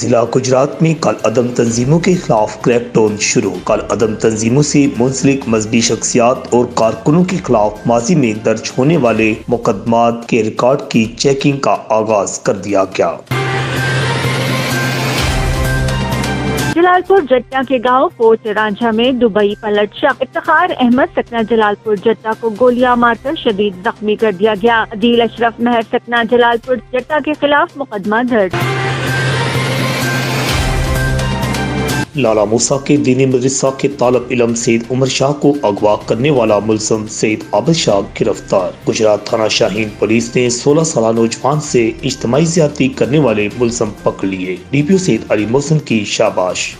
ضلع گجرات میں کل عدم تنظیموں کے خلاف کریک ڈاؤن شروع۔ کل عدم تنظیموں سے منسلک مذہبی شخصیات اور کارکنوں کے خلاف ماضی میں درج ہونے والے مقدمات کے ریکارڈ کی چیکنگ کا آغاز کر دیا گیا۔ جلال پور جٹا کے گاؤں کوٹ رانجھا میں دبئی پلٹ شخص افتخار احمد سکنہ جلال پور جٹا کو گولیاں مار کر شدید زخمی کر دیا گیا۔ عدیل اشرف مہر سکنہ جلال پور جٹا کے خلاف مقدمہ درج۔ لالا موسیٰ کے دینی مدرسہ کے طالب علم سید عمر شاہ کو اغوا کرنے والا ملزم سید عابد شاہ گرفتار۔ گجرات تھانہ شاہین پولیس نے 16 سالہ نوجوان سے اجتماعی زیادتی کرنے والے ملزم پکڑ لیے۔ ڈی پی او سید علی محسن کی شاباش۔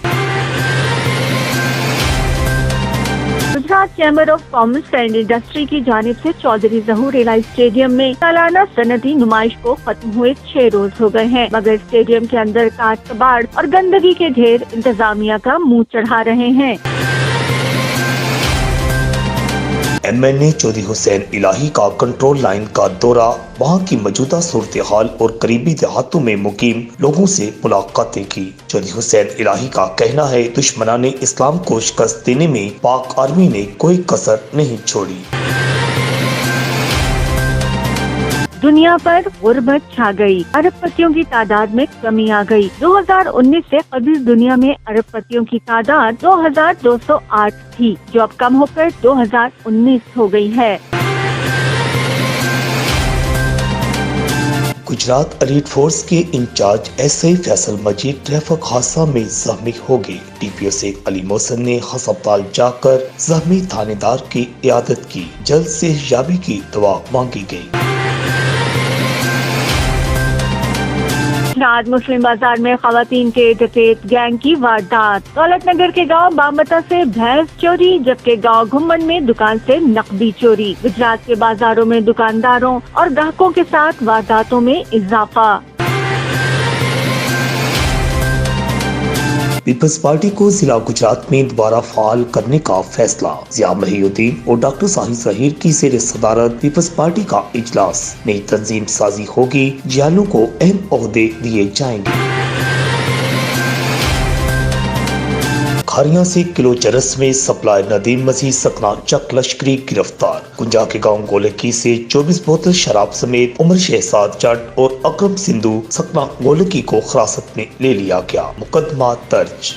Gujarat chamber of commerce and industry کی جانب سے چودھری ظہور الہی اسٹیڈیم میں سالانہ صنعتی نمائش کو ختم ہوئے 6 روز ہو گئے ہیں، مگر اسٹیڈیم کے اندر کاٹ کباڑ اور گندگی کے ڈھیر انتظامیہ کا منہ چڑھا رہے ہیں۔ ایم این اے چودھری حسین الہی کا کنٹرول لائن کا دورہ، وہاں کی موجودہ صورتحال اور قریبی دیہاتوں میں مقیم لوگوں سے ملاقاتیں کی۔ چودھری حسین الہی کا کہنا ہے دشمنان اسلام کو شکست دینے میں پاک آرمی نے کوئی کسر نہیں چھوڑی۔ دنیا پر غربت چھا گئی، ارب پتیوں کی تعداد میں کمی آ گئی۔ 2019 سے قبل دنیا میں ارب پتیوں کی تعداد 2208 تھی، جو اب کم ہو کر 2019 ہو گئی ہے۔ گجرات ایلیٹ فورس کے incharge S I Faisal Majid traffic حادثہ میں زخمی ہو گئے۔ ڈی پی او سید علی محسن نے ہسپتال جا کر زخمی تھانے دار کی عیادت کی، جلد صحتیابی کی دعا مانگی گئی۔ آج مسلم بازار میں خواتین کے ڈکیت گینگ کی واردات۔ دولت نگر کے گاؤں بامتا سے بھینس چوری، جبکہ گاؤں گھمن میں دکان سے نقدی چوری۔ گجرات کے بازاروں میں دکانداروں اور گاہکوں کے ساتھ وارداتوں میں اضافہ۔ پیپلز پارٹی کو ضلع گجرات میں دوبارہ فعال کرنے کا فیصلہ۔ ضیاء محی الدین اور ڈاکٹر ساحل ظہیر کی زیر صدارت پیپلز پارٹی کا اجلاس۔ نئی تنظیم سازی ہوگی، جیالوں کو اہم عہدے دیے جائیں گے۔ کھاریاں سے کلو چرس میں سپلائر ندیم مسیح سکنہ چک لشکری گرفتار۔ کنجا کے گاؤں گولکی سے 24 بوتل شراب سمیت عمر شہزاد جٹ اور اکرم سندھو سکنہ گولکی کو حراست میں لے لیا گیا، مقدمہ درج۔